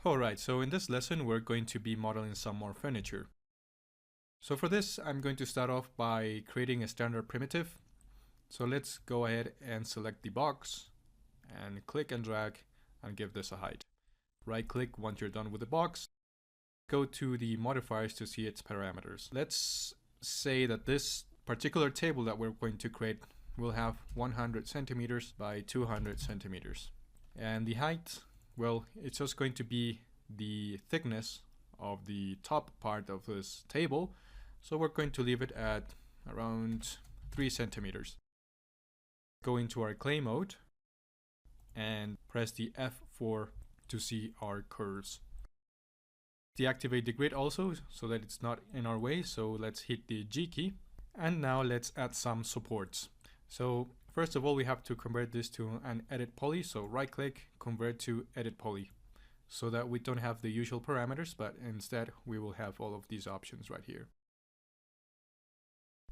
Alright, so in this lesson we're going to be modeling some more furniture. So for this I'm going to start off by creating a standard primitive. So let's go ahead and select the box and click and drag and give this a height. Right click once you're done with the box. Go to the modifiers to see its parameters. Let's say that this particular table that we're going to create will have 100 centimeters by 200 centimeters. And the height, well, it's just going to be the thickness of the top part of this table. So we're going to leave it at around 3 centimeters. Go into our clay mode and press the F4 to see our curves. Deactivate the grid also so that it's not in our way. So let's hit the G key. And now let's add some supports. So first of all, we have to convert this to an edit poly. So right click, convert to edit poly, so that we don't have the usual parameters, but instead we will have all of these options right here.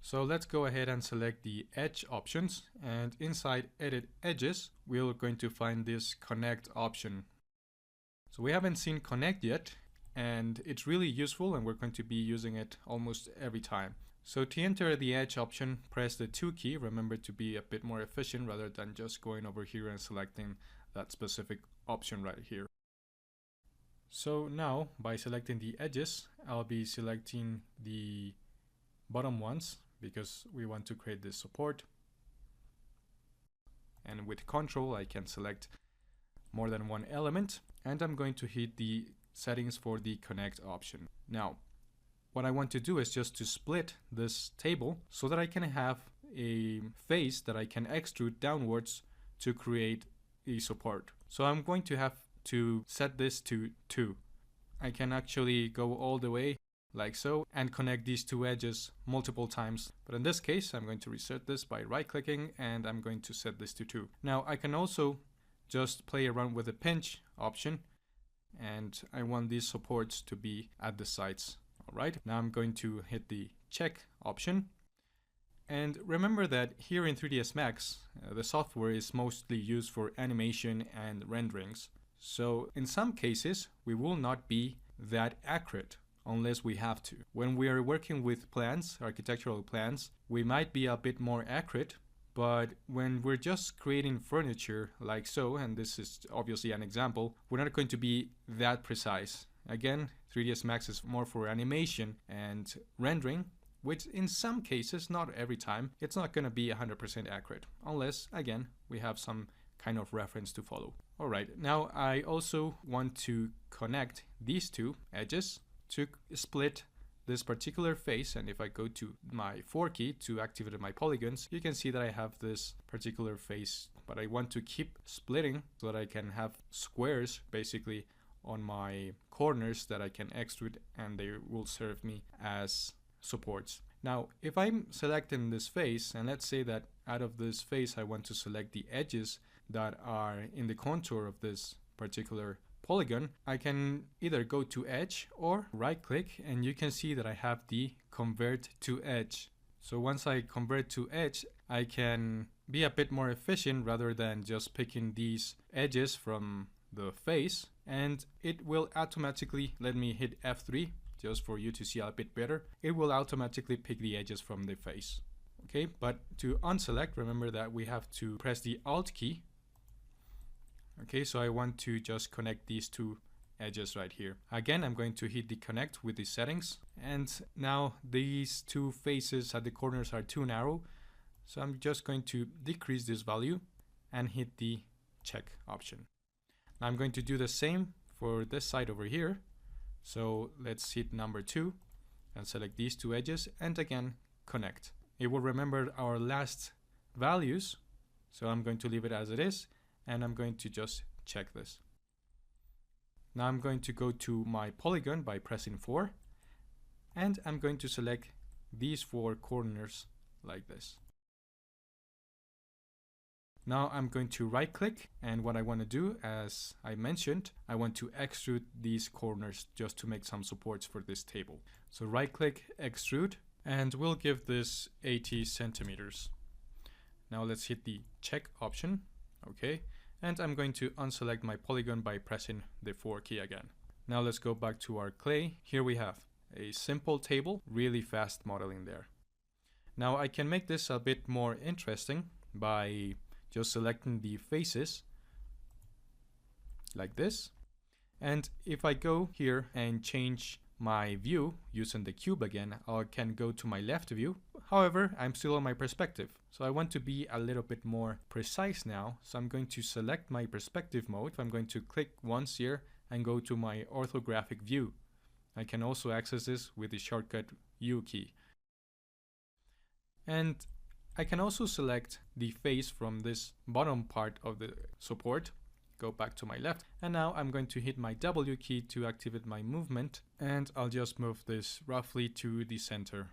So let's go ahead and select the edge options, and inside edit edges, we're going to find this connect option. So we haven't seen connect yet, and it's really useful and we're going to be using it almost every time. So to enter the edge option, press the 2 key. Remember to be a bit more efficient rather than just going over here and selecting that specific option right here. So now by selecting the edges, I'll be selecting the bottom ones because we want to create this support. And with Control, I can select more than one element, and I'm going to hit the settings for the connect option. Now, what I want to do is just to split this table so that I can have a face that I can extrude downwards to create a support. So I'm going to have to set this to 2. I can actually go all the way like so and connect these two edges multiple times. But in this case, I'm going to reset this by right clicking and I'm going to set this to 2. Now I can also just play around with the pinch option, and I want these supports to be at the sides. Alright, now I'm going to hit the check option. And remember that here in 3ds Max, the software is mostly used for animation and renderings. So in some cases, we will not be that accurate unless we have to. When we are working with plans, architectural plans, we might be a bit more accurate, but when we're just creating furniture like so, and this is obviously an example, we're not going to be that precise. Again, 3ds Max is more for animation and rendering, which in some cases, not every time, it's not going to be 100% accurate, unless, again, we have some kind of reference to follow. Alright, now I also want to connect these two edges to split this particular face, and if I go to my 4 key to activate my polygons, you can see that I have this particular face, but I want to keep splitting so that I can have squares basically on my corners that I can extrude, and they will serve me as supports. Now, if I'm selecting this face, and let's say that out of this face I want to select the edges that are in the contour of this particular polygon, I can either go to edge or right click, and you can see that I have the convert to edge. So once I convert to edge, I can be a bit more efficient rather than just picking these edges from the face, and it will automatically let me hit F3 just for you to see a bit better. It will automatically pick the edges from the face. Okay, but to unselect, remember that we have to press the Alt key. Okay, so I want to just connect these two edges right here. Again, I'm going to hit the connect with the settings, and now these two faces at the corners are too narrow, so I'm just going to decrease this value and hit the check option. Now I'm going to do the same for this side over here. So let's hit number 2 and select these two edges, and again connect. It will remember our last values, so I'm going to leave it as it is, and I'm going to just check this. Now I'm going to go to my polygon by pressing 4, and I'm going to select these 4 corners like this. Now I'm going to right click, and what I want to do, as I mentioned, I want to extrude these corners just to make some supports for this table. So right click, extrude, and we'll give this 80 centimeters. Now let's hit the check option. Okay, and I'm going to unselect my polygon by pressing the 4 key again. Now let's go back to our clay. Here we have a simple table, really fast modeling there. Now I can make this a bit more interesting by just selecting the faces like this. And if I go here and change my view using the cube again, I can go to my left view. However, I'm still on my perspective. So I want to be a little bit more precise now. So I'm going to select my perspective mode. I'm going to click once here and go to my orthographic view. I can also access this with the shortcut U key. And I can also select the face from this bottom part of the support. Go back to my left, and now I'm going to hit my W key to activate my movement, and I'll just move this roughly to the center.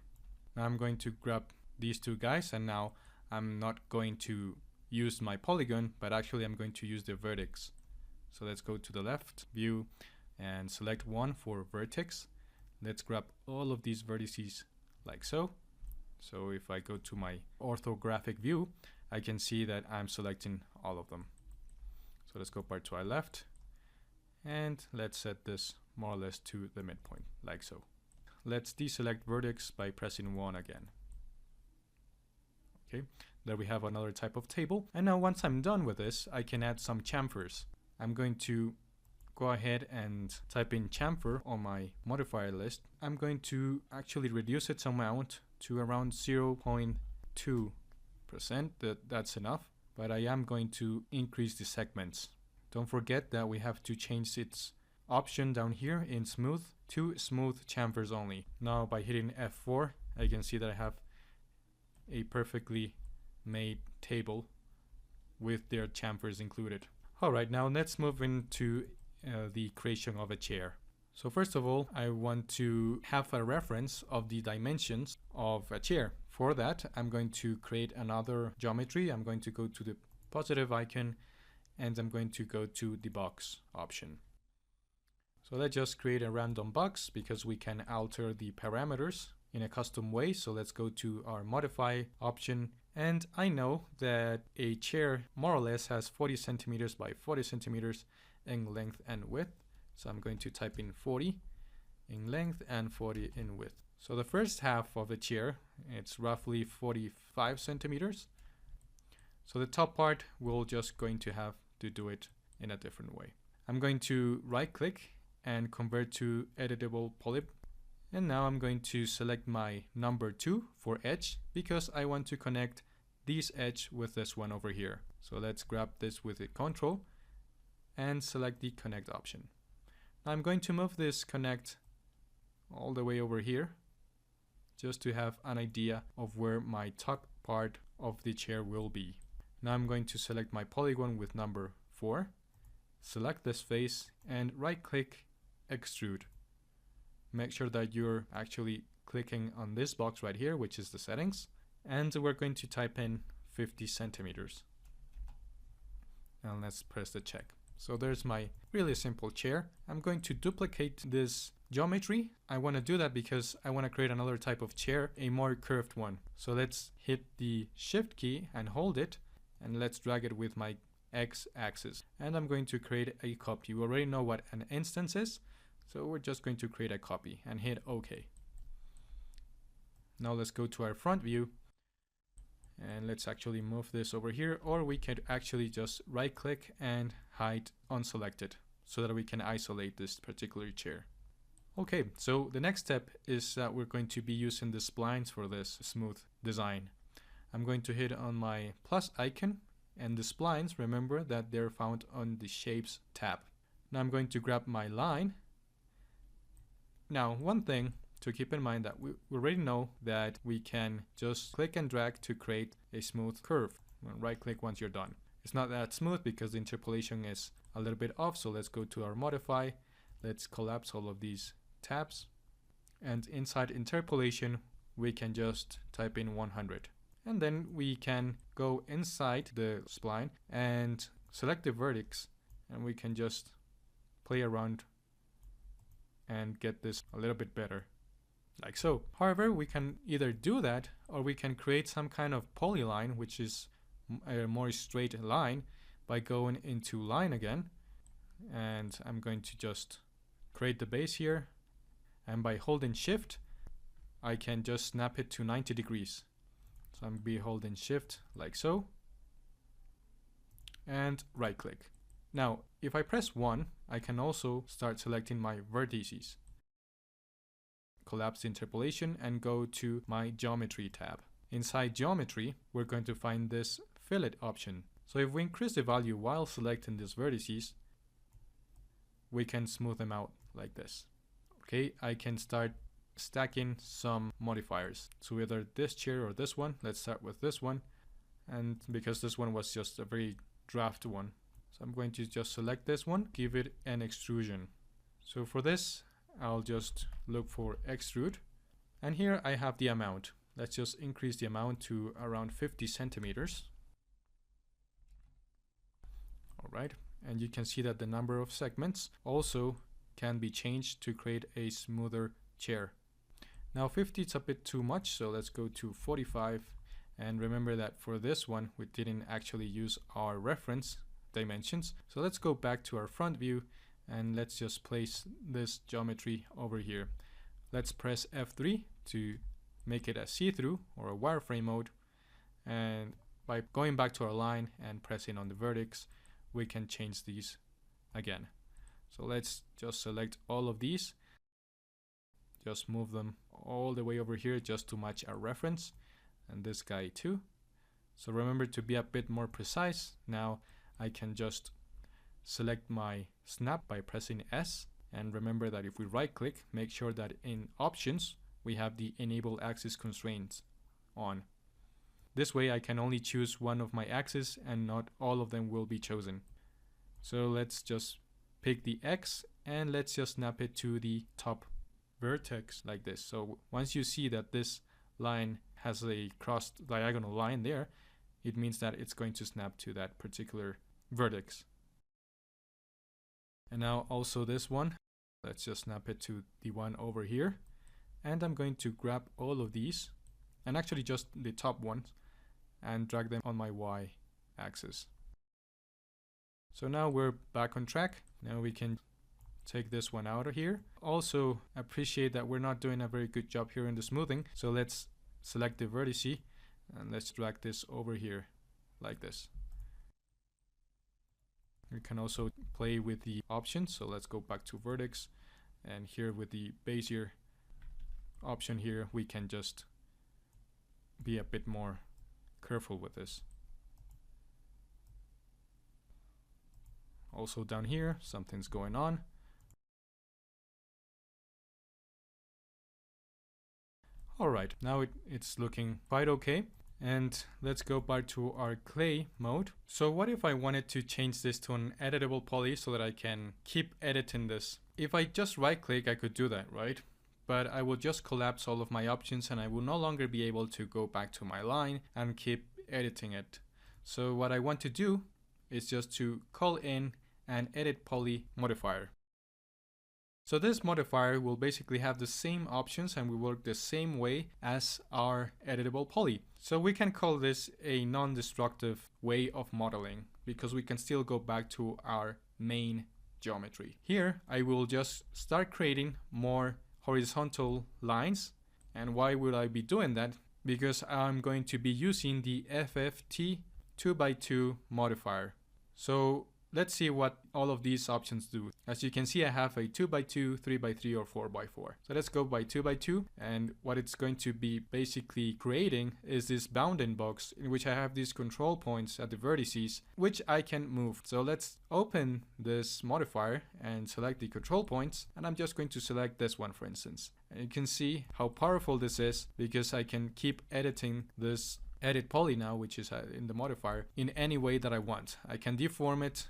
Now I'm going to grab these two guys, and now I'm not going to use my polygon, but actually I'm going to use the vertex. So let's go to the left view and select one for vertex. Let's grab all of these vertices like so. So if I go to my orthographic view, I can see that I'm selecting all of them. So let's go back to our left, and let's set this more or less to the midpoint, like so. Let's deselect vertex by pressing 1 again. Okay, there we have another type of table. And now once I'm done with this, I can add some chamfers. I'm going to go ahead and type in chamfer on my modifier list. I'm going to actually reduce its amount to around 0.2%. That's enough. But I am going to increase the segments. Don't forget that we have to change its option down here in smooth to smooth chamfers only. Now by hitting F4, I can see that I have a perfectly made table with their chamfers included. Alright, now let's move into the creation of a chair. So first of all, I want to have a reference of the dimensions of a chair. For that, I'm going to create another geometry. I'm going to go to the positive icon, and I'm going to go to the box option. So let's just create a random box because we can alter the parameters in a custom way. So let's go to our modify option, and I know that a chair more or less has 40 centimeters by 40 centimeters in length and width. So I'm going to type in 40 in length and 40 in width. So the first half of the chair, it's roughly 45 centimeters. So the top part, we're just going to have to do it in a different way. I'm going to right click and convert to editable polyp. And now I'm going to select my number 2 for edge because I want to connect this edge with this one over here. So let's grab this with the control and select the connect option. Now I'm going to move this connect all the way over here, just to have an idea of where my top part of the chair will be. Now I'm going to select my polygon with number 4, select this face, and right click, extrude. Make sure that you're actually clicking on this box right here, which is the settings, and we're going to type in 50 centimeters. And let's press the check. So there's my really simple chair. I'm going to duplicate this geometry. I want to do that because I want to create another type of chair, a more curved one. So let's hit the shift key and hold it, and let's drag it with my X axis. And I'm going to create a copy. You already know what an instance is, so we're just going to create a copy and hit OK. Now let's go to our front view, and let's actually move this over here, or we could actually just right click and hide unselected so that we can isolate this particular chair. Okay, so the next step is that we're going to be using the splines for this smooth design. I'm going to hit on my plus icon, and the splines, remember that they're found on the shapes tab. Now I'm going to grab my line. Now one thing to keep in mind that we already know that we can just click and drag to create a smooth curve. Right click once you're done. It's not that smooth because the interpolation is a little bit off, so let's go to our modify. Let's collapse all of these tabs, and inside interpolation we can just type in 100, and then we can go inside the spline and select the vertex, and we can just play around and get this a little bit better, like so. However, we can either do that, or we can create some kind of polyline, which is a more straight line, by going into line again, and I'm going to just create the base here, and by holding shift I can just snap it to 90 degrees. So I'm be holding shift like so, and right click. Now if I press 1, I can also start selecting my vertices, collapse the interpolation, and go to my geometry tab. Inside geometry we're going to find this fillet option. So if we increase the value while selecting these vertices, we can smooth them out like this. Okay, I can start stacking some modifiers. So either this chair or this one. Let's start with this one. And because this one was just a very draft one, so I'm going to just select this one, give it an extrusion. So for this, I'll just look for extrude. And here I have the amount. Let's just increase the amount to around 50 centimeters. All right. And you can see that the number of segments also can be changed to create a smoother chair. Now 50 is a bit too much, so let's go to 45. And remember that for this one, we didn't actually use our reference dimensions. So let's go back to our front view and let's just place this geometry over here. Let's press F3 to make it a see-through or a wireframe mode. And by going back to our line and pressing on the vertex, we can change these again. So let's just select all of these, just move them all the way over here just to match our reference, and this guy too. So remember to be a bit more precise. Now I can just select my snap by pressing S, and remember that if we right click, make sure that in options we have the enable axis constraints on. This way I can only choose one of my axes and not all of them will be chosen. So let's just pick the X and let's just snap it to the top vertex like this. So once you see that this line has a crossed diagonal line there, it means that it's going to snap to that particular vertex. And now also this one, let's just snap it to the one over here. And I'm going to grab all of these, and actually just the top ones, and drag them on my Y axis. So now we're back on track. Now we can take this one out of here. Also appreciate that we're not doing a very good job here in the smoothing. So let's select the vertice and let's drag this over here like this. We can also play with the options. So let's go back to vertex, and here with the Bezier option here, we can just be a bit more careful with this. Also down here, something's going on. Alright, now it's looking quite okay. And let's go back to our clay mode. So what if I wanted to change this to an editable poly so that I can keep editing this? If I just right click, I could do that, right? But I will just collapse all of my options and I will no longer be able to go back to my line and keep editing it. So what I want to do is just to call in an edit poly modifier. So this modifier will basically have the same options and will work the same way as our editable poly. So we can call this a non-destructive way of modeling because we can still go back to our main geometry. Here I will just start creating more horizontal lines. And why would I be doing that? Because I'm going to be using the FFT 2x2 modifier. So let's see what all of these options do. As you can see, I have a 2x2, 3x3, or 4x4. So let's go by 2x2, and what it's going to be basically creating is this bounding box in which I have these control points at the vertices, which I can move. So let's open this modifier and select the control points, and I'm just going to select this one, for instance. And you can see how powerful this is because I can keep editing this edit poly now, which is in the modifier, in any way that I want. I can deform it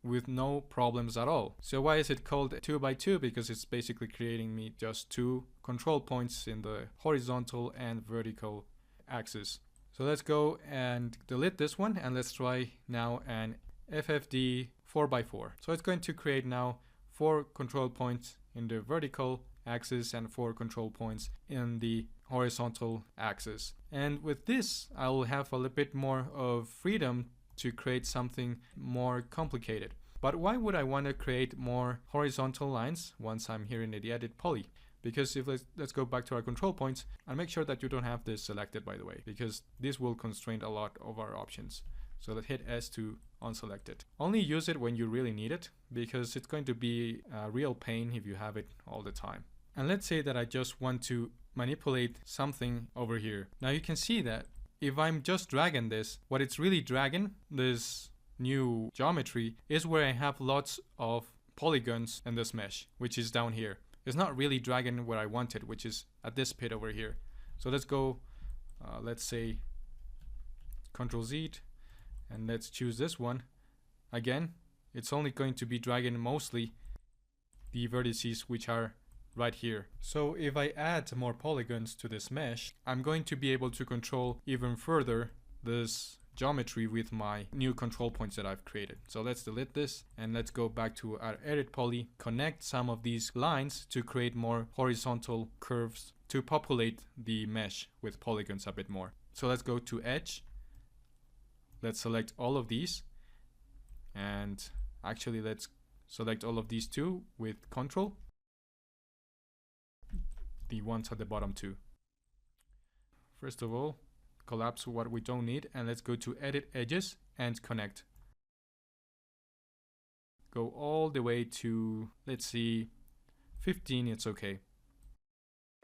with no problems at all. So why is it called 2x2? Because it's basically creating me just two control points in the horizontal and vertical axis. So let's go and delete this one, and let's try now an FFD 4x4. So it's going to create now 4 control points in the vertical axis and 4 control points in the horizontal axis. And with this, I'll have a little bit more of freedom to create something more complicated. But why would I want to create more horizontal lines once I'm here in the edit poly? Because if let's go back to our control points and make sure that you don't have this selected, by the way, because this will constrain a lot of our options. So let's hit S to unselect it. Only use it when you really need it, because it's going to be a real pain if you have it all the time. And let's say that I just want to manipulate something over here. Now you can see that if I'm just dragging this, what it's really dragging, this new geometry, is where I have lots of polygons in this mesh, which is down here. It's not really dragging where I want it, which is at this pit over here. So let's go, let's say Control Z, and let's choose this one. Again, it's only going to be dragging mostly the vertices which are right here. So if I add more polygons to this mesh, I'm going to be able to control even further this geometry with my new control points that I've created. So let's delete this and let's go back to our edit poly, connect some of these lines to create more horizontal curves to populate the mesh with polygons a bit more. So let's go to edge. Let's select all of these, and actually let's select all of these too with control. The ones at the bottom too. First of all, collapse what we don't need, and let's go to edit edges and connect. Go all the way to, let's see, 15, it's okay.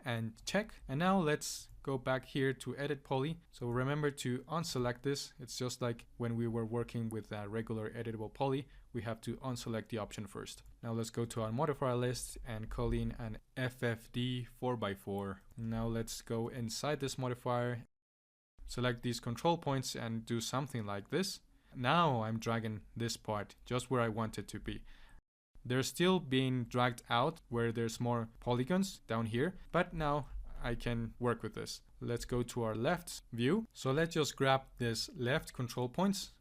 And check. And now let's go back here to edit poly. So remember to unselect this. It's just like when we were working with a regular editable poly, we have to unselect the option first. Now let's go to our modifier list and call in an FFD 4x4. Now let's go inside this modifier, select these control points and do something like this. Now I'm dragging this part just where I want it to be. They're still being dragged out where there's more polygons down here, but now I can work with this. Let's go to our left view. So let's just grab this left control points.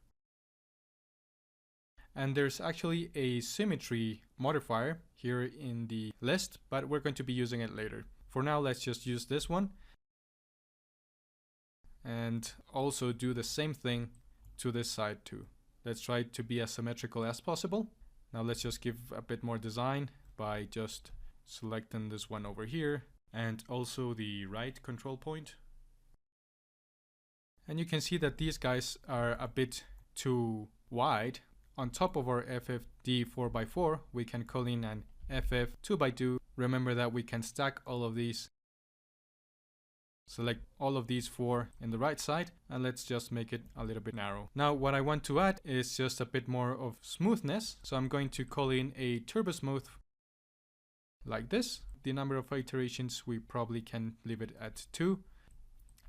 And there's actually a symmetry modifier here in the list, but we're going to be using it later. For now, let's just use this one. And also do the same thing to this side too. Let's try to be as symmetrical as possible. Now let's just give a bit more design by just selecting this one over here and also the right control point. And you can see that these guys are a bit too wide. On top of our FFD 4x4, we can call in an FF 2x2. Remember that we can stack all of these. Select all of these four in the right side, and let's just make it a little bit narrow. Now what I want to add is just a bit more of smoothness. So I'm going to call in a TurboSmooth like this. The number of iterations we probably can leave it at 2.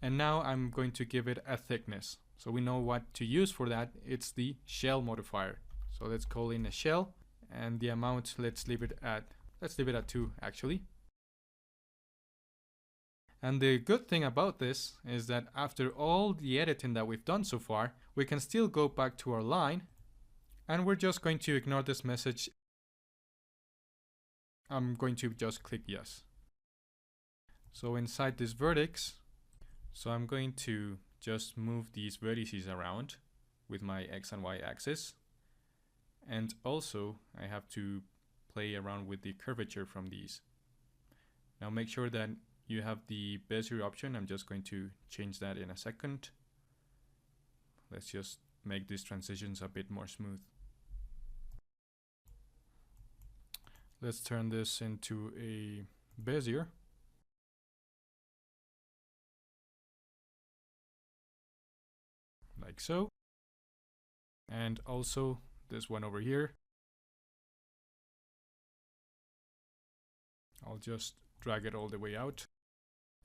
And now I'm going to give it a thickness. So we know what to use for that. It's the shell modifier. So let's call in a shell, and the amount, let's leave it at 2 actually. And the good thing about this is that after all the editing that we've done so far, we can still go back to our line, and we're just going to ignore this message. I'm going to just click yes. So inside this vertex, so I'm going to just move these vertices around with my X and Y axis. And also I have to play around with the curvature from these. Now make sure that you have the Bezier option. I'm just going to change that in a second. Let's just make these transitions a bit more smooth. Let's turn this into a Bezier. Like so. And also this one over here. I'll just drag it all the way out.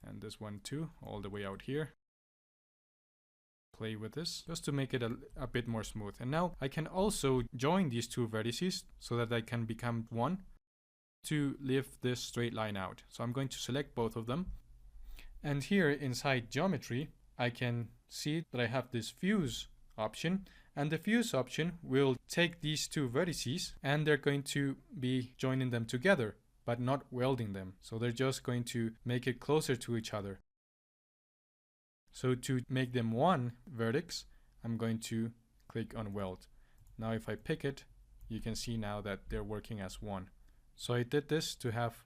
And this one too, all the way out here. Play with this just to make it a bit more smooth. And now I can also join these two vertices so that they can become one to lift this straight line out. So I'm going to select both of them. And here inside geometry, I can see that I have this fuse option, and the fuse option will take these two vertices and they're going to be joining them together, but not welding them. So they're just going to make it closer to each other. So to make them one vertex, I'm going to click on weld. Now if I pick it, you can see now that they're working as one. So I did this to have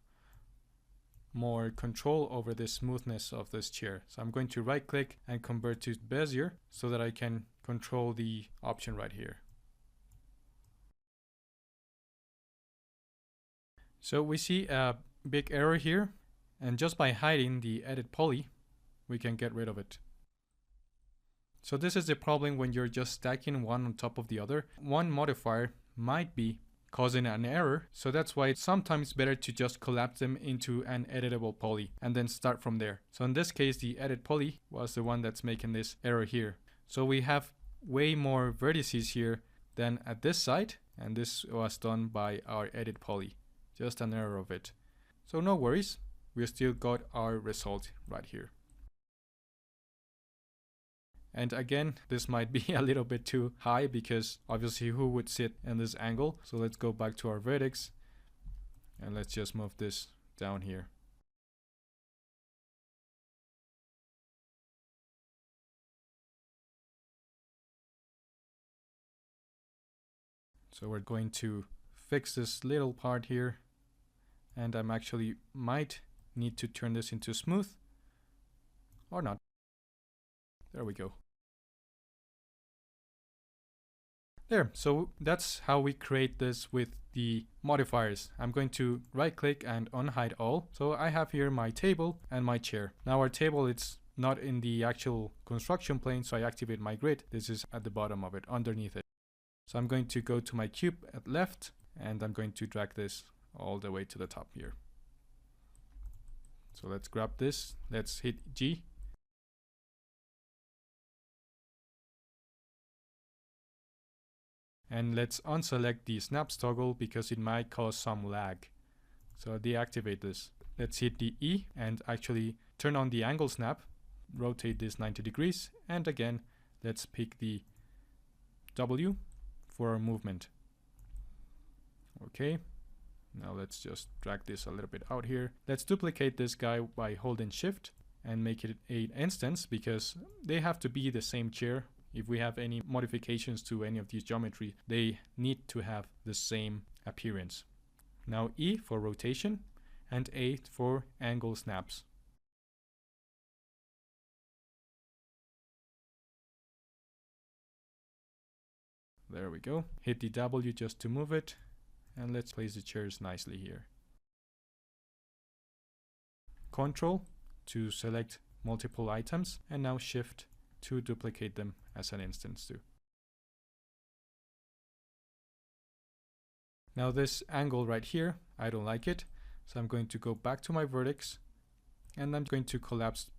more control over the smoothness of this chair. So I'm going to right click and convert to Bezier so that I can control the option right here. So we see a big error here, and just by hiding the edit poly, we can get rid of it. So this is the problem when you're just stacking one on top of the other. One modifier might be causing an error, so that's why it's sometimes better to just collapse them into an editable poly and then start from there. So in this case, the edit poly was the one that's making this error here. So we have way more vertices here than at this side, and this was done by our edit poly, just an error of it. So no worries, we still got our result right here. And again, this might be a little bit too high because obviously who would sit in this angle? So let's go back to our vertex and let's just move this down here. So we're going to fix this little part here, and I'm actually might need to turn this into smooth or not. There we go. There, so that's how we create this with the modifiers. I'm going to right click and unhide all. So I have here my table and my chair. Now our table, it's not in the actual construction plane, so I activate my grid. This is at the bottom of it, underneath it. So I'm going to go to my cube at left, and I'm going to drag this all the way to the top here. So let's grab this, let's hit G. And let's unselect the snaps toggle because it might cause some lag. So deactivate this. Let's hit the E and actually turn on the angle snap, rotate this 90 degrees, and again, let's pick the W for our movement. Okay, now let's just drag this a little bit out here. Let's duplicate this guy by holding Shift and make it an instance because they have to be the same chair. If we have any modifications to any of these geometry, they need to have the same appearance. Now E for rotation and A for angle snaps. There we go. Hit the W just to move it, and let's place the chairs nicely here. Control to select multiple items, and now Shift to duplicate them as an instance too. Now this angle right here, I don't like it, so I'm going to go back to my vertex and I'm going to collapse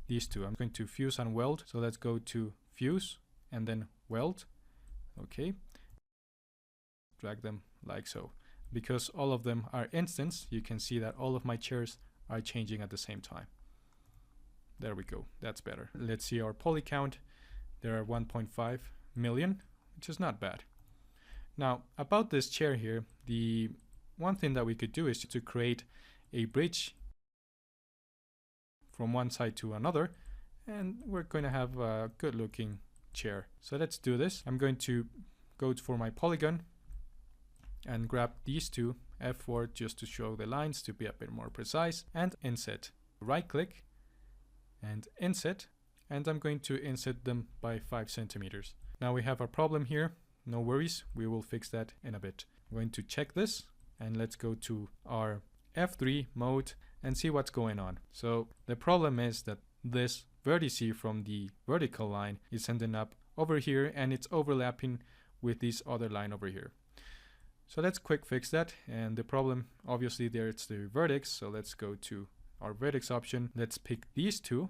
these two. I'm going to fuse and weld, so let's go to fuse and then weld. Okay, drag them like so. Because all of them are instance, you can see that all of my chairs are changing at the same time. There we go, that's better. Let's see our poly count. There are 1.5 million, which is not bad. Now, about this chair here, the one thing that we could do is to create a bridge from one side to another, and we're going to have a good looking chair. So let's do this. I'm going to go for my polygon and grab these two, F4 just to show the lines to be a bit more precise, and inset. Right click and inset, and I'm going to inset them by 5 centimeters. Now we have a problem here. No worries, we will fix that in a bit. I'm going to check this and let's go to our F3 mode and see what's going on. So the problem is that this vertice from the vertical line is ending up over here and it's overlapping with this other line over here. So let's quick fix that, and the problem obviously there it's the vertex, so let's go to our vertex option. Let's pick these two.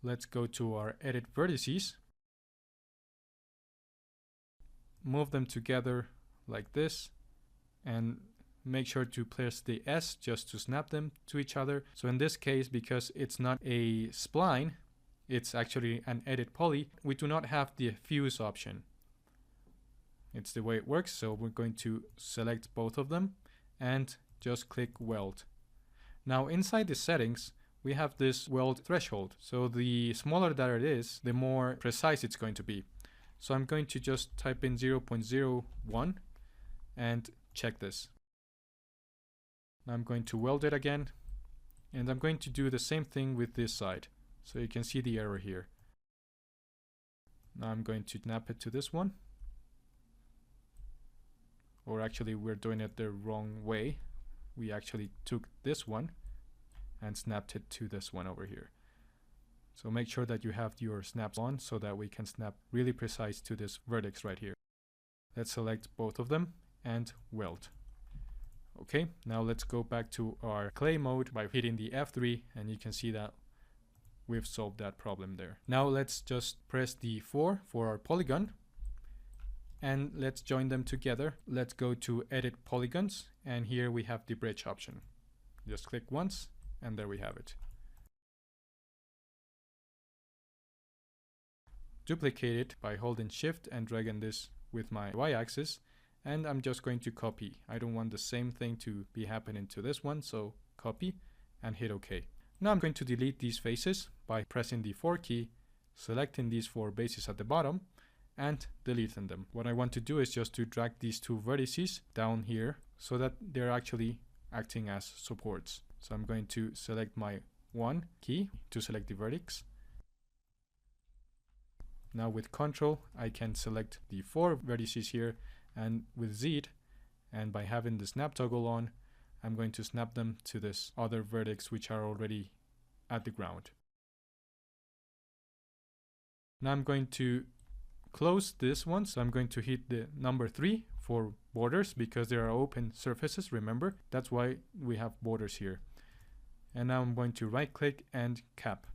Let's go to our edit vertices. Move them together like this and make sure to place the S just to snap them to each other. So in this case, because it's not a spline, it's actually an edit poly, we do not have the fuse option. It's the way it works, so we're going to select both of them and just click weld. Now inside the settings, we have this weld threshold. So the smaller that it is, the more precise it's going to be. So I'm going to just type in 0.01 and check this. Now I'm going to weld it again, and I'm going to do the same thing with this side. So you can see the error here. Now I'm going to snap it to this one. Or actually we're doing it the wrong way. We actually took this one and snapped it to this one over here. So make sure that you have your snaps on so that we can snap really precise to this vertex right here. Let's select both of them and weld. Okay, now let's go back to our clay mode by hitting the F3, and you can see that we've solved that problem there. Now let's just press the 4 for our polygon, and let's join them together. Let's go to Edit Polygons, and here we have the bridge option. Just click once, and there we have it. Duplicate it by holding Shift and dragging this with my Y-axis, and I'm just going to copy. I don't want the same thing to be happening to this one, so copy and hit OK. Now I'm going to delete these faces by pressing the 4 key, selecting these 4 bases at the bottom, and deleting them. What I want to do is just to drag these 2 vertices down here so that they're actually acting as supports. So I'm going to select my 1 key to select the vertex. Now with Ctrl, I can select the 4 vertices here, and with Z, and by having the snap toggle on, I'm going to snap them to this other vertex which are already at the ground. Now I'm going to close this one, so I'm going to hit the number 3 for borders because there are open surfaces, remember? That's why we have borders here. And now I'm going to right click and cap,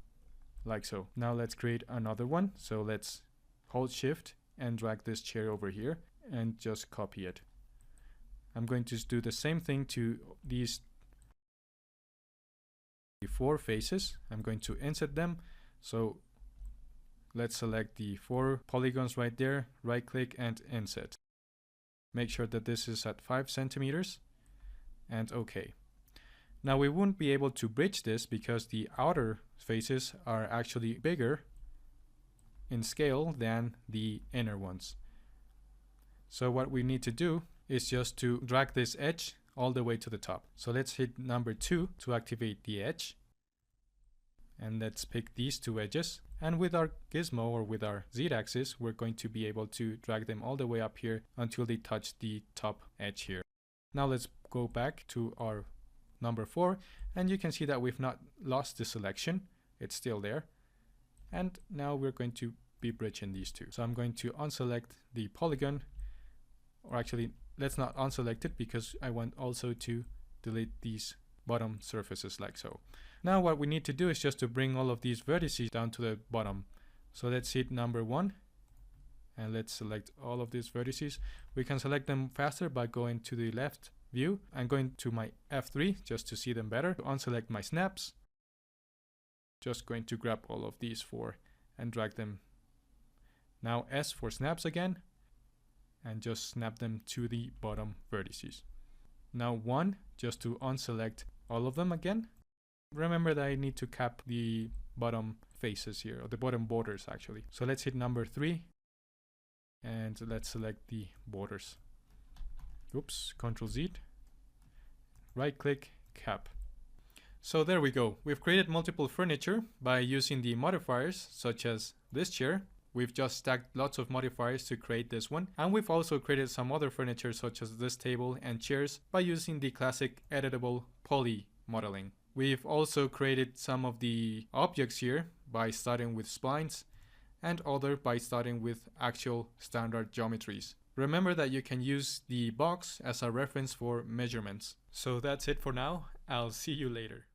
like so. Now let's create another one, so let's hold Shift and drag this chair over here and just copy it. I'm going to do the same thing to these 4 faces. I'm going to insert them, so let's select the 4 polygons right there, right click and insert. Make sure that this is at 5 centimeters and OK. Now we won't be able to bridge this because the outer faces are actually bigger in scale than the inner ones. So what we need to do is just to drag this edge all the way to the top. So let's hit number 2 to activate the edge. And let's pick these 2 edges. And with our gizmo or with our Z-axis, we're going to be able to drag them all the way up here until they touch the top edge here. Now let's go back to our number 4, and you can see that we've not lost the selection. It's still there. And now we're going to be bridging these 2. So I'm going to unselect the polygon, or actually let's not unselect it because I want also to delete these bottom surfaces like so. Now what we need to do is just to bring all of these vertices down to the bottom. So let's hit number 1 and let's select all of these vertices. We can select them faster by going to the left view and going to my F3 just to see them better. To unselect my snaps, just going to grab all of these 4 and drag them. Now S for snaps again, and just snap them to the bottom vertices. Now 1 just to unselect all of them again. Remember that I need to cap the bottom faces here, or the bottom borders actually. So let's hit number 3 and let's select the borders. Oops, Ctrl Z, right click, cap. So there we go. We've created multiple furniture by using the modifiers such as this chair. We've just stacked lots of modifiers to create this one, and we've also created some other furniture such as this table and chairs by using the classic editable poly modeling. We've also created some of the objects here by starting with splines and other by starting with actual standard geometries. Remember that you can use the box as a reference for measurements. So that's it for now. I'll see you later.